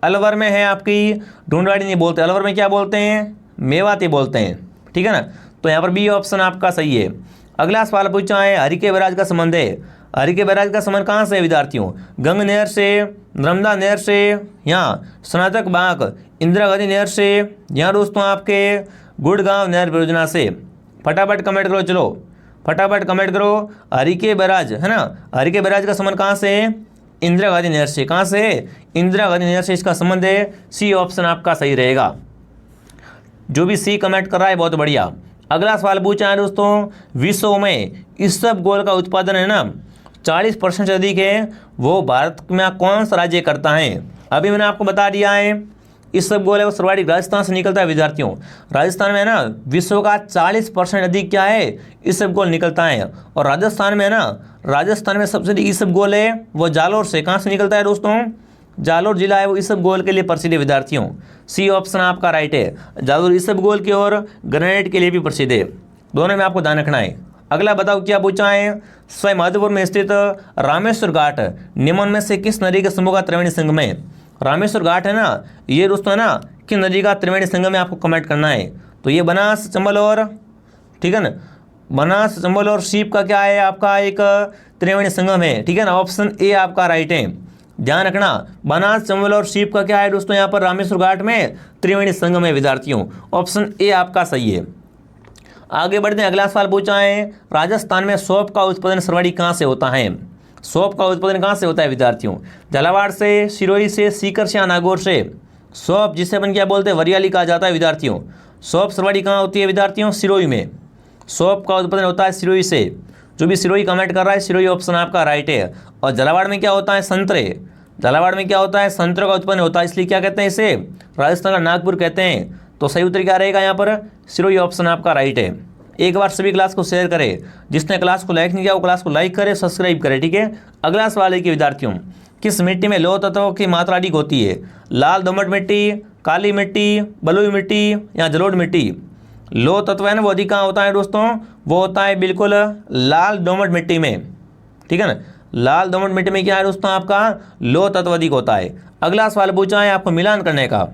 अलवर में है आपकी ढूंढाड़ी नहीं बोलते। अलवर में क्या बोलते हैं? मेवाती बोलते हैं, ठीक है ना। तो यहाँ पर बी ऑप्शन आपका सही है। अगला सवाल पूछा है, हरिके बैराज का संबंध है। हरिके बैराज का संबंध कहाँ से है विद्यार्थियों? गंग नहर से, नर्मदा नहर से, या स्नातक बाग इंदिरा गांधी नहर से, या दोस्तों आपके गुड़गांव नहर परियोजना से। फटाफट कमेंट करो, चलो फटाफट कमेंट करो। हरिके बैराज है ना, हरिके बैराज का संबंध कहाँ से है? इंदिरा गांधी नहर से। कहाँ से है? इंदिरा गांधी नहर से इसका संबंध है। सी ऑप्शन आपका सही रहेगा। जो भी सी कमेंट कर रहा है बहुत बढ़िया। अगला सवाल पूछा है दोस्तों, विश्व में इसबगोल का उत्पादन है ना 40% से अधिक है, वो भारत में कौन सा राज्य करता है? अभी मैंने आपको बता दिया है, इसबगोल है वो सर्वाधिक राजस्थान से निकलता है विद्यार्थियों। राजस्थान में है ना विश्व का 40% अधिक क्या है, इसबगोल निकलता है। और राजस्थान में है ना, राजस्थान में सबसे अधिक इसबगोल है वो जालोर से। कहाँ से निकलता है दोस्तों? जालोर जिला है वो इसबगोल के लिए प्रसिद्ध है विद्यार्थियों। सी ऑप्शन आपका राइट है। जालोर इसबगोल की और ग्रेनाइट के लिए भी प्रसिद्ध है। दोनों में आपको ध्यान रखना है। अगला बताओ, क्या पूछा है, सवाई माधोपुर में स्थित रामेश्वर घाट निम्न में से किस नदी के समूह का त्रिवेणी संगम है? रामेश्वर घाट है ना, ये दोस्तों है ना किस नदी का त्रिवेणी संगम है, आपको कमेंट करना है। तो ये बनास, चंबल और, ठीक है ना, बनास, चंबल और सीप का क्या है आपका एक त्रिवेणी संगम है, ठीक है ना। ऑप्शन ए आपका राइट है। ध्यान रखना, बनास, चंबल और सीप का क्या है दोस्तों, यहाँ पर रामेश्वर घाट में त्रिवेणी संगम है विद्यार्थियों। ऑप्शन ए आपका सही है। आगे बढ़ते हैं, अगला सवाल पूछा है, राजस्थान में सौंफ का उत्पादन सर्वाधिक कहाँ से होता है? सौंफ का उत्पादन कहाँ से होता है विद्यार्थियों? झालावाड़ से, सिरोही से, सीकर से, या नागौर से। सौंफ जिसे अपन क्या बोलते हैं, वरियाली कहा जाता है विद्यार्थियों। सौंफ सर्वाधिक कहाँ होती है विद्यार्थियों? सिरोही में। सौंफ का उत्पादन होता है सिरोही से। जो भी सिरोही कमेंट कर रहा है, सिरोही ऑप्शन आपका राइट है। और झालावाड़ में क्या होता है? संतरे। झालावाड़ में क्या होता है? संतरे का उत्पन्न होता है, इसलिए क्या कहते हैं इसे? राजस्थान का नागपुर कहते हैं। तो सही उत्तर क्या रहेगा यहाँ पर? सिरोही ऑप्शन आपका राइट है। एक बार सभी क्लास को शेयर करें, जिसने क्लास को लाइक नहीं किया वो क्लास को लाइक करे, सब्सक्राइब करे, ठीक है। अगला सवाल है कि विद्यार्थियों, किस मिट्टी में लौह तत्वों की मात्रा अधिक होती है? लाल दोमट मिट्टी, काली मिट्टी, बलुई मिट्टी, या जलोढ़ मिट्टी। लौह तत्व है ना वो अधिक कहाँ होता है दोस्तों? वो होता है बिल्कुल लाल दोमट मिट्टी में, ठीक है ना। लाल दोमट मिट्टी में क्या है दोस्तों आपका? लौह तत्व अधिक होता है। अगला सवाल पूछा है आपको मिलान करने का।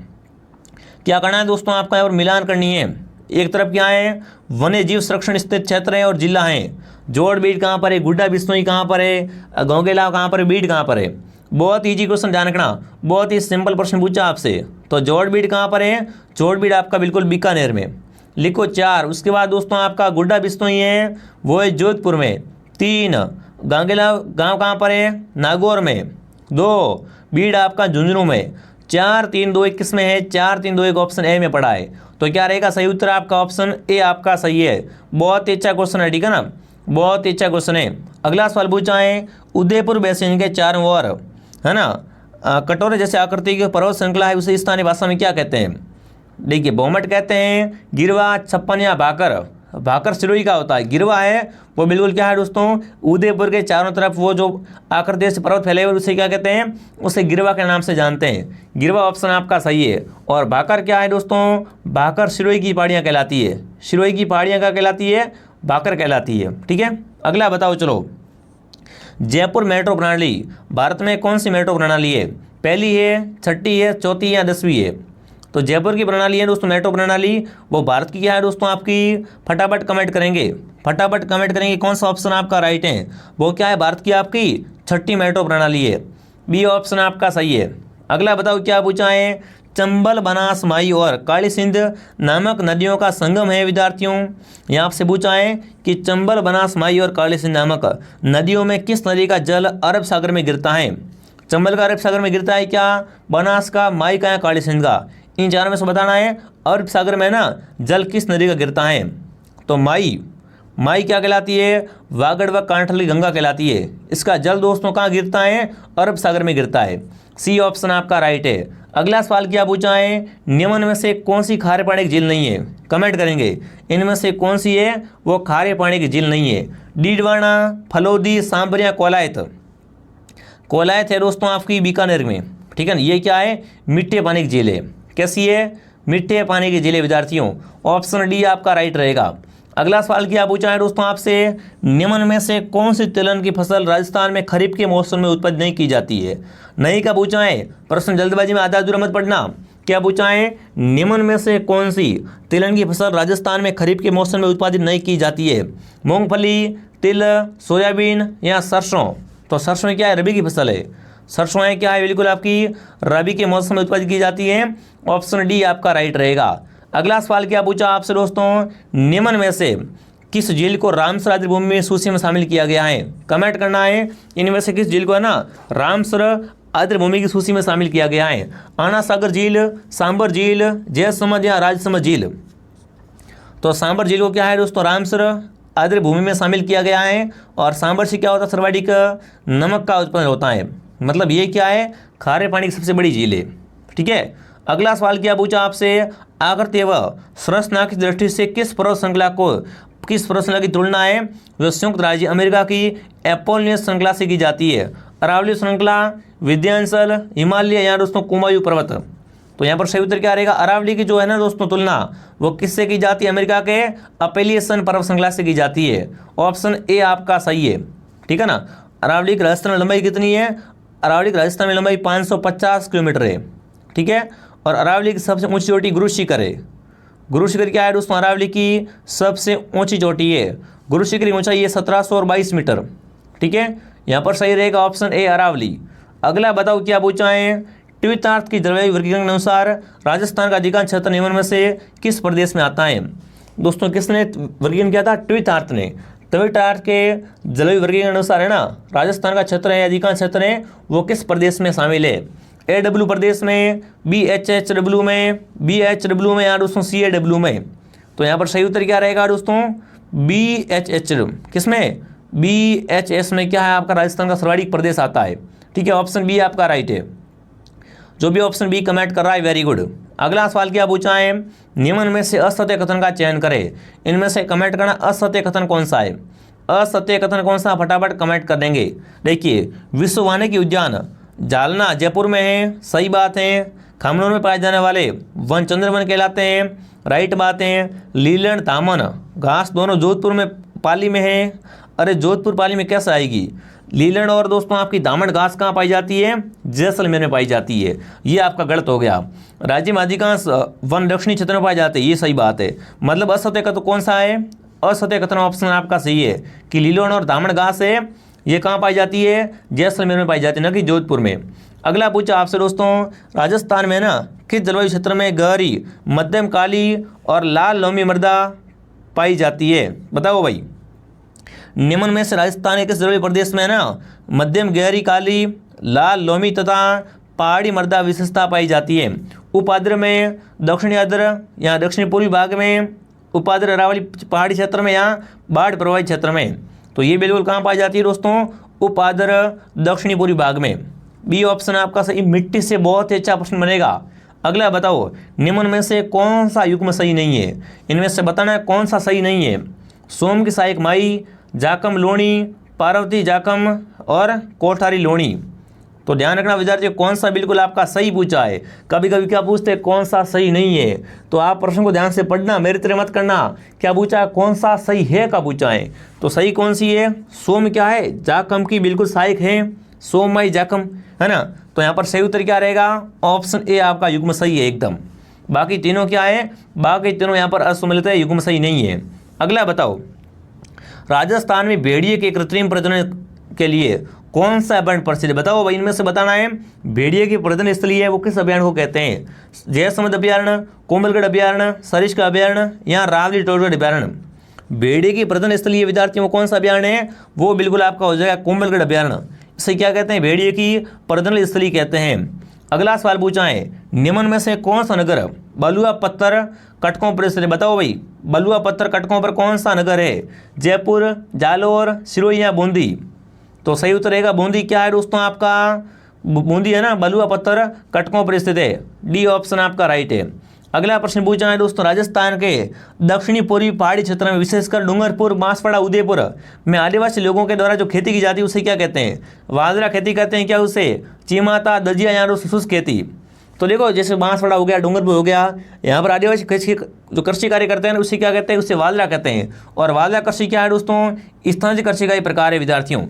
क्या करना है दोस्तों? आपका यहाँ पर मिलान करनी है। एक तरफ क्या है? वन्य जीव संरक्षण स्थित क्षेत्र है और जिला है। जोड़ बीट कहाँ पर है? गुड्डा बिश्नोई कहाँ पर है? गौंगेला कहाँ पर है? बीट कहाँ पर है? बहुत ईजी क्वेश्चन, ध्यान रखना, बहुत ही सिंपल प्रश्न पूछा आपसे। तो जोड़ बीट कहाँ पर है? जोड़ बीट आपका बिल्कुल बीकानेर में। लिखो 4। उसके बाद दोस्तों आपका गुड्डा बिश्नोई है वो है जोधपुर में। 3 गांगेला गांव कहाँ पर है? नागौर में। 2 बीड आपका झुंझुनू में। 4 3 2 1 किस में है? 4 3 2 1 ऑप्शन ए में पड़ा है। तो क्या रहेगा सही उत्तर? आपका ऑप्शन ए आपका सही है। बहुत ही अच्छा क्वेश्चन है, ठीक है ना, बहुत ही अच्छा क्वेश्चन है। अगला सवाल पूछा है, उदयपुर बेसिन के चारों ओर है ना कटोरे जैसे आकृति की पर्वत श्रृंखला है, उसे स्थानीय भाषा में क्या कहते हैं? देखिए, बोमट कहते हैं, गिरवा, छप्पन, या भाकर। भाकर सिरोही का होता है। गिरवा है वो बिल्कुल क्या है दोस्तों? उदयपुर के चारों तरफ वो जो आकृति से पर्वत फैले हुए उसे क्या कहते हैं? उसे गिरवा के नाम से जानते हैं। गिरवा ऑप्शन आपका सही है। और भाकर क्या है दोस्तों? भाकर सिरोही की पहाड़ियाँ कहलाती है। सिरोही की पहाड़ियाँ क्या कहलाती है? भाकर कहलाती है, ठीक है। अगला बताओ चलो, जयपुर मेट्रो प्रणाली भारत में कौन सी मेट्रो प्रणाली है? पहली है, छठी है, चौथी या 10वीं है? तो जयपुर की प्रणाली है दोस्तों मेट्रो प्रणाली, वो भारत की क्या है दोस्तों आपकी? फटाफट कमेंट करेंगे, फटाफट कमेंट करेंगे कौन सा ऑप्शन आपका राइट है। वो क्या है? भारत की आपकी छठी मेट्रो प्रणाली है। बी ऑप्शन आपका सही है। अगला बताओ, क्या पूछा है? चंबल, बनास, माई और काली सिंध नामक नदियों का संगम है विद्यार्थियों। यहाँ आपसे पूछा है कि चंबल, बनास, माई और काली सिंध नामक नदियों में किस नदी का जल अरब सागर में गिरता है? चंबल का अरब सागर में गिरता है क्या, बनास का, माई का या काली सिंध का। इन चारों में से बताना है अरब सागर में ना जल किस नदी का गिरता है। तो माई क्या कहलाती है, वागड़ व कांठली गंगा कहलाती है। इसका जल दोस्तों कहाँ गिरता है, अरब सागर में गिरता है। सी ऑप्शन आपका राइट है। अगला सवाल क्या पूछा है, निम्न में से कौन सी खारे पानी की झील नहीं है। कमेंट करेंगे इनमें से कौन सी है वो खारे पानी की झील नहीं है। डीडवाना, फलोदी, सांबर या कोलायत। कोलायत है दोस्तों आपकी बीकानेर में, ठीक है ना। ये क्या है, मीठे पानी की झील है। कैसी है, मीठे पानी की झील है विद्यार्थियों। ऑप्शन डी आपका राइट रहेगा। अगला सवाल क्या पूछा है दोस्तों आपसे, निम्न में से कौन सी तिलहन की फसल राजस्थान में खरीफ के मौसम में उत्पन्न नहीं की जाती है। नहीं का पूछा है, प्रश्न जल्दबाजी में आधा अधूरा मत पढ़ना। क्या पूछा है, निम्न में से कौन सी तिलहन की फसल राजस्थान में खरीफ के मौसम में उत्पादित नहीं की जाती है। मूंगफली, तिल, सोयाबीन या सरसों। तो सरसों क्या है, रबी की फसल है। सरसों है क्या है, बिल्कुल आपकी रबी के मौसम में उत्पादित की जाती है। ऑप्शन डी आपका राइट रहेगा। अगला सवाल क्या पूछा आपसे दोस्तों, निम्न में से किस झील को रामसर आर्द्रभूमि में सूची में शामिल किया गया है। कमेंट करना है इनमें से किस झील को है ना रामसर आर्द्रभूमि की सूची में शामिल किया गया है। आना सागर झील, सांबर झील, जयसमंद या राजसमंद झील। तो सांबर झील को क्या है दोस्तों, रामसर आर्द्रभूमि में शामिल किया गया है। और सांबर से क्या होता है, सर्वाधिक नमक का उत्पन्न होता है। मतलब ये क्या है, खारे पानी की सबसे बड़ी झील है, ठीक है। अगला सवाल क्या पूछा आपसे, आकृति व संरचना की दृष्टि से किस पर्वत श्रृंखला की तुलना है जो संयुक्त राज्य अमेरिका की एपोलिनस श्रृंखला से की जाती है। अरावली श्रृंखला, विंध्याचल, हिमालय या दोस्तों कुमायूं पर्वत। तो यहाँ पर सही उत्तर क्या रहेगा, अरावली की जो है ना दोस्तों तुलना वो किससे की जाती है, अमेरिका के अपेलिएशन पर्वत श्रृंखला से की जाती है। ऑप्शन ए आपका सही है, ठीक है ना। अरावली की राजस्थान में लंबाई कितनी है, अरावली की राजस्थान में लंबाई 550 किलोमीटर है, ठीक है। और अरावली की सबसे ऊंची चोटी गुरु शिखर है। गुरु शिखर क्या है दोस्तों, अरावली की सबसे ऊंची चोटी है। गुरु शिखर की ऊंचाई है 1722 मीटर, ठीक है। यहाँ पर सही रहेगा ऑप्शन ए अरावली। अगला बताओ क्या पूछा है, ट्वितार्थ की जलवायु वर्गीकरण के अनुसार राजस्थान का अधिकांश क्षेत्र निम्न में से किस प्रदेश में आता है। दोस्तों किसने वर्गीकरण किया था, ट्वितार्थ ने। ट्वितार्थ के जलवायु वर्गीकरण के अनुसार है ना राजस्थान का क्षेत्र है, अधिकांश क्षेत्र है वो किस प्रदेश में शामिल है। AW प्रदेश में, BHHW में, BHW में या दोस्तों CAW में। तो यहाँ पर सही उत्तर क्या रहेगा दोस्तों, BHH। किसमें, BHS में क्या है आपका राजस्थान का सर्वाधिक प्रदेश आता है, ठीक है। ऑप्शन बी आपका राइट है। जो भी ऑप्शन बी कमेंट कर रहा है वेरी गुड। अगला सवाल क्या पूछा है, निम्न में से असत्य कथन का चयन करें। इनमें से कमेंट करना असत्य कथन कौन सा है। असत्य कथन कौन सा, फटाफट कमेंट कर देंगे। देखिए, विश्व वानिकी उद्यान जालना जयपुर में है, सही बात है। खामनोर में पाए जाने वाले वन चंद्रवन कहलाते हैं, राइट बात है। लीलन दामन घास दोनों जोधपुर में पाली में है। अरे जोधपुर पाली में कैसे आएगी, लीलन और दोस्तों आपकी दामन घास कहाँ पाई जाती है, जैसलमेर में पाई जाती है। ये आपका गलत हो गया। राज्य में अधिकांश वन दक्षिणी क्षेत्र में पाए जाते हैं, ये सही बात है। मतलब असत्य कथन कौन सा है, असत्य कथन ऑप्शन आपका सही है कि लीलन और दामन घास है ये कहाँ पाई जाती है, जैसलमेर में पाई जाती है, न कि जोधपुर में। अगला पूछा आपसे दोस्तों, राजस्थान में ना किस जलवायु क्षेत्र में गहरी, मध्यम काली और लाल लोमी मृदा पाई जाती है, बताओ भाई। निम्न में से राजस्थान के किस जलवायु प्रदेश में ना मध्यम गहरी काली, लाल लोमी तथा पहाड़ी मृदा विशेषता पाई जाती है। उपाद्र में, दक्षिणी आद्र या दक्षिणी पूर्वी भाग में, उपाद्र अरावली पहाड़ी क्षेत्र में या बाढ़ प्रभावित क्षेत्र में। तो ये बिल्कुल कहाँ पाई जाती है दोस्तों, उपाद्र दक्षिणी पूर्वी भाग में। बी ऑप्शन आपका सही। मिट्टी से बहुत ही अच्छा प्रश्न बनेगा। अगला बताओ, निम्न में से कौन सा युग्म सही नहीं है। इनमें से बताना है कौन सा सही नहीं है। सोम की सहायक माई, जाकम लोणी, पार्वती जाकम और कोठारी लोणी। तो ध्यान रखना विद्यार्थी, कौन सा बिल्कुल आपका सही पूछा है। कभी कभी क्या पूछते हैं, कौन सा सही नहीं है। तो आप प्रश्न को ध्यान से पढ़ना, मेरी तरह मत करना। क्या पूछा है, कौन सा सही है का पूछा है। तो सही कौन सी है, सोम क्या है, जाकम की बिल्कुल सहायक है, सोम माई जाकम, है ना। तो यहाँ पर सही उत्तर क्या रहेगा, ऑप्शन ए आपका युग्म सही है एकदम। बाकी तीनों क्या है, बाकी तीनों यहाँ पर असुमिलित है, युग्म सही नहीं है। अगला बताओ, राजस्थान में भेड़िए के कृत्रिम प्रजनन के लिए कौन सा अभ्यारण्य प्रसिद्ध है, बताओ भाई। इनमें से बताना है भेड़िए की प्रजनन स्थली है वो किस अभ्यारण्य को कहते हैं। जयसमंद अभ्यारण्य, कोमलगढ़ अभ्यारण्य, सरिस्का अभ्यारण्य या रावली टोलगढ़ अभ्यारण्य। भेड़िए की प्रजनन स्थली विद्यार्थियों को कौन सा अभ्यारण्य है, वो बिल्कुल आपका हो जाएगा कोमलगढ़ अभ्यारण्य। से क्या कहते हैं, भेड़िए की प्रजनन स्थली कहते हैं। अगला सवाल पूछा है, निम्न में से कौन सा नगर बलुआ पत्थर कटकों पर स्थित है? बताओ भाई, बलुआ पत्थर कटकों पर कौन सा नगर है? जयपुर, जालोर, सिरोही या बूंदी? तो सही उत्तर रहेगा बूंदी। क्या है दोस्तों आपका? बूंदी है ना, बलुआ पत्थर कटकों पर स्थित है। डी ऑप्शन आपका राइट है। अगला प्रश्न पूछा है दोस्तों, राजस्थान के दक्षिणी पूर्वी पहाड़ी क्षेत्र में विशेषकर डूंगरपुर, बांसवाड़ा, उदयपुर में आदिवासी लोगों के द्वारा जो खेती की जाती है उसे क्या कहते हैं? बाजरा खेती कहते हैं क्या उसे? चिमाता, दजिया या शुष्क खेती? तो देखो, जैसे बांसवाड़ा हो गया, डूंगरपुर हो गया, यहाँ पर आदिवासी जो कृषि कार्य करते हैं उसे क्या कहते हैं? उससे वाजरा कहते हैं। और वाजरा कृषि क्या है दोस्तों? स्थानीय कृषि का ही प्रकार है विद्यार्थियों,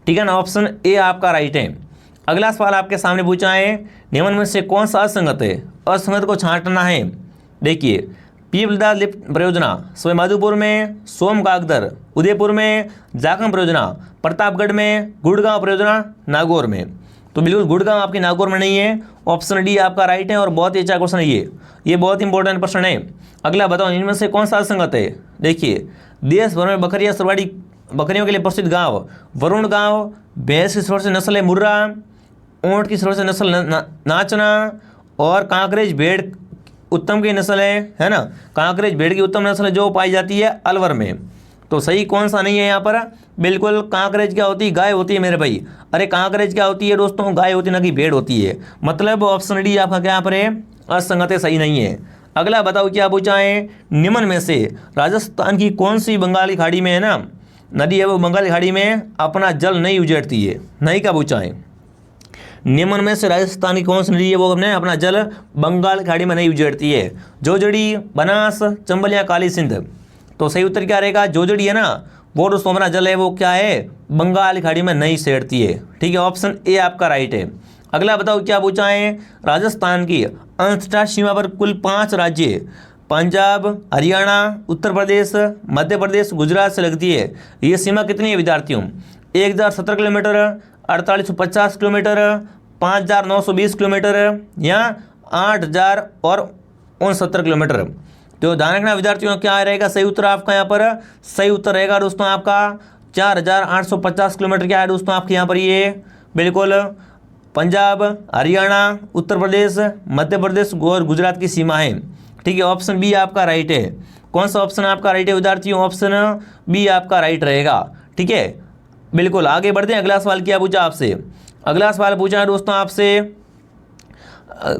ठीक है ना। ऑप्शन ए आपका राइट है। अगला सवाल आपके सामने पूछा है, निम्न में से कौन सा असंगत है? असंगत को छांटना है। देखिए, पीपलदा लिफ्ट परियोजना सवाईमाधोपुर में, सोम कागदर उदयपुर में, जाखम परियोजना प्रतापगढ़ में, गुड़गांव परियोजना नागौर में। तो बिल्कुल गुड़गांव आपकी नागौर में नहीं है। ऑप्शन डी आपका राइट है और बहुत ही अच्छा क्वेश्चन है ये बहुत इंपॉर्टेंट प्रश्न है। अगला बताओ, इनमें से कौन सा असंगत है? देखिए, देश भर में बकरिया सरवाड़ी बकरियों के लिए प्रसिद्ध गांव वरुण गांव, भैंस की सर्वोच्च नस्ल है मुर्रा, ऊँट की सर्वोच्च नस्ल नाचना, और कांकरेज भेड़ उत्तम की नस्ल है ना। कांकरेज भेड़ की उत्तम नस्ल जो पाई जाती है अलवर में। तो सही कौन सा नहीं है यहाँ पर? बिल्कुल कांकरेज क्या होती है? गाय होती है मेरे भाई। अरे कांकरेज क्या होती है दोस्तों? गाय होती है, ना कि भेड़ होती है। मतलब ऑप्शन डी आपका क्या पर है? असंगत है, सही नहीं है। अगला बताओ क्या पूछा है, निम्न में से राजस्थान की कौन सी बंगाली खाड़ी में है ना नदी है वो बंगाली खाड़ी में अपना जल नहीं उजेड़ती है? नहीं का पूछा है। निम्न में से राजस्थान की कौन सी नदी है वो अपना जल बंगाल खाड़ी में नहीं उजेड़ती है? जोजड़ी, बनास, चंबल या काली सिंध? तो सही उत्तर क्या रहेगा? जोजड़ी है ना, वो दोस्तों अपना जल है वो क्या है? बंगाल खाड़ी में नहीं सैरती है, ठीक है। ऑप्शन ए आपका राइट है। अगला बताओ क्या पूछा है, राजस्थान की अंतर्राष्ट्रीय सीमा पर कुल 5 राज्य पंजाब, हरियाणा, उत्तर प्रदेश, मध्य प्रदेश, गुजरात से लगती है। ये सीमा कितनी है विद्यार्थियों? 1017 किलोमीटर, 4850 किलोमीटर, 5920 किलोमीटर या 8069 किलोमीटर? तो ध्यान रखना विद्यार्थियों, क्या रहेगा सही उत्तर आपका यहाँ पर? सही उत्तर रहेगा दोस्तों आपका 4850 किलोमीटर। क्या है दोस्तों आपके यहाँ पर? ये बिल्कुल पंजाब, हरियाणा, उत्तर प्रदेश, मध्य प्रदेश और गुजरात की सीमा है, ठीक है। ऑप्शन बी आपका राइट है। कौन सा ऑप्शन आपका राइट है विद्यार्थियों? ऑप्शन बी आपका राइट रहेगा, ठीक है। बिल्कुल आगे बढ़ते हैं। अगला सवाल क्या पूछा आपसे? अगला सवाल पूछा है दोस्तों आपसे,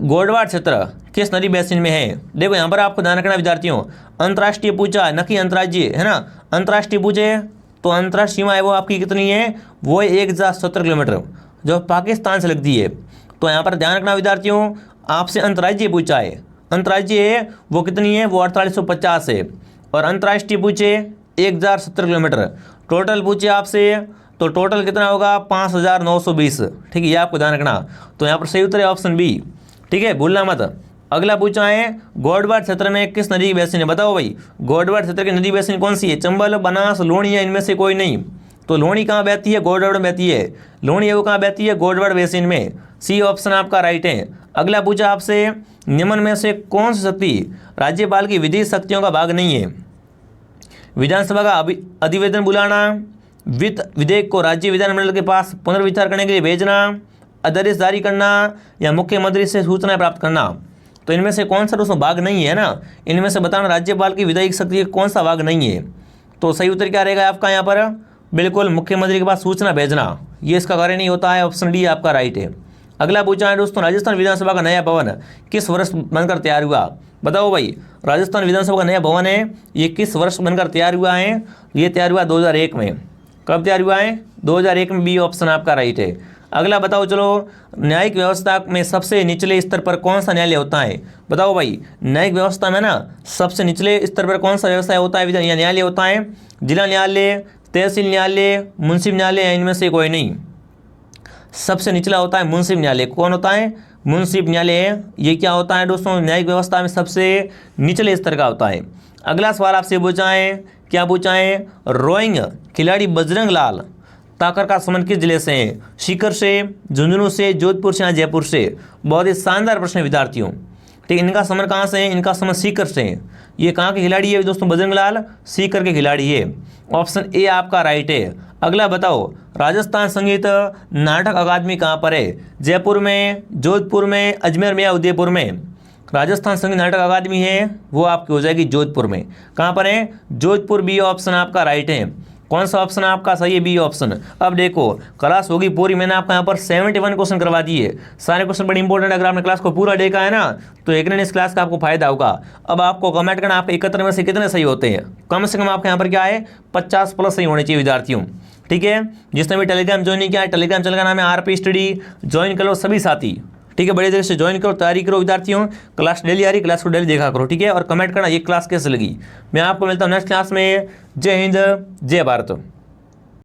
गोडवाड़ क्षेत्र किस नदी बेसिन में है? देखो यहाँ पर आपको ध्यान रखना विद्यार्थियों, अंतर्राष्ट्रीय पूछा न कि अंतर्राज्यीय, है ना। अंतर्राष्ट्रीय पूछे तो अंतर्राष्ट्रीय सीमा है वो आपकी कितनी है? वो 1017 किलोमीटर जो पाकिस्तान से लगती है। तो यहाँ पर ध्यान रखना विद्यार्थियों, आपसे अंतर्राज्यीय पूछा है, अंतर्राज्यीय है वो कितनी है? वो 4850 है। और अंतर्राष्ट्रीय पूछे 1017 किलोमीटर। टोटल पूछे आपसे तो टोटल कितना होगा? 5920, ठीक है। ये आपको ध्यान रखना। तो यहाँ पर सही उत्तर है ऑप्शन बी, ठीक है, भूलना मत। अगला पूछा है, गोडवाड़ क्षेत्र में किस नदी की बेसिन है? बताओ भाई, गोडवाड़ क्षेत्र की नदी बेसिन कौन सी है? चंबल, बनास, लोणी या इनमें से कोई नहीं? तो लोणी कहाँ बहती है? गोडवाड़ में बहती है। लोणी है वो कहाँ बहती है? गोडवाड़ बेसिन में। सी ऑप्शन आपका राइट है। अगला पूछा आपसे, निम्न में से कौन सी शक्ति राज्यपाल की विधि शक्तियों का भाग नहीं है? विधानसभा का अधिवेशन बुलाना, वित्त विधेयक को राज्य विधानमंडल के पास पुनर्विचार करने के लिए भेजना, अध्यादेश जारी करना या मुख्यमंत्री से सूचना प्राप्त करना? तो इनमें से कौन सा दोस्तों भाग नहीं है ना? इनमें से बताना राज्यपाल की विधायिक शक्ति कौन सा भाग नहीं है? तो सही उत्तर क्या रहेगा आपका यहाँ पर? बिल्कुल मुख्यमंत्री के पास सूचना भेजना, ये इसका कार्य नहीं होता है। ऑप्शन डी आपका राइट है। अगला पूछा है दोस्तों, राजस्थान विधानसभा का नया भवन किस वर्ष बनकर तैयार हुआ? बताओ भाई, राजस्थान विधानसभा का नया भवन है ये किस वर्ष बनकर तैयार हुआ है? ये तैयार हुआ 2001 में। कब तैयार हुआ है? 2001 में। बी ऑप्शन आपका राइट है। अगला बताओ चलो, न्यायिक व्यवस्था में सबसे निचले स्तर पर कौन सा न्यायालय होता है? बताओ भाई, न्यायिक व्यवस्था में ना सबसे निचले स्तर पर कौन सा व्यवस्था होता है या न्यायालय होता है? जिला न्यायालय, तहसील न्यायालय, मुंसिफ न्यायालय या इनमें से कोई नहीं? सबसे निचला होता है मुंसिफ न्यायालय। कौन होता है? मुंसिफ न्यायालय। ये क्या होता है दोस्तों? न्यायिक व्यवस्था में सबसे निचले स्तर का होता है। अगला सवाल आपसे पूछा है, क्या पूछा है? रोइंग खिलाड़ी बजरंग लाल ताकर का संबंध किस जिले से है? सीकर से, झुंझुनू से, जोधपुर से या जयपुर से? बहुत ही शानदार प्रश्न विद्यार्थियों, ठीक। इनका संबंध कहाँ से है? इनका संबंध सीकर से है। ये कहाँ के खिलाड़ी है दोस्तों? बजरंग लाल सीकर के खिलाड़ी है। ऑप्शन ए आपका राइट है। अगला बताओ, राजस्थान संगीत नाटक अकादमी कहाँ पर है? जयपुर में, जोधपुर में, अजमेर में या उदयपुर में? राजस्थान संगीत नाटक अकादमी है वो आपकी हो जाएगी जोधपुर में। कहाँ पर है? जोधपुर। बी ऑप्शन आपका राइट है। कौन सा ऑप्शन आपका सही है? B option. अब देखो क्लास होगी पूरी, मैंने आपको यहाँ पर 71 क्वेश्चन करवा दिए, सारे क्वेश्चन बड़े इंपॉर्टेंट। अगर आपने क्लास को पूरा देखा है ना तो एक दिन इस क्लास का आपको फायदा होगा। अब आपको कमेंट करना आपके 71 में से कितने सही होते हैं। कम से कम आपके यहाँ पर क्या है, 50+ सही होने चाहिए विद्यार्थियों। ठीक है, जिसने भी टेलीग्राम ज्वाइन नहीं किया है, टेलीग्राम चैनल का नाम है आरपी स्टडी, ज्वाइन करो सभी साथी। ठीक है, बड़े देर से ज्वाइन करो, तैयारी करो विद्यार्थियों। क्लास डेली आ रही, क्लास को डेली देखा करो। ठीक है, और कमेंट करना ये क्लास कैसे लगी। मैं आपको मिलता हूँ नेक्स्ट क्लास में। जय हिंद, जय भारत।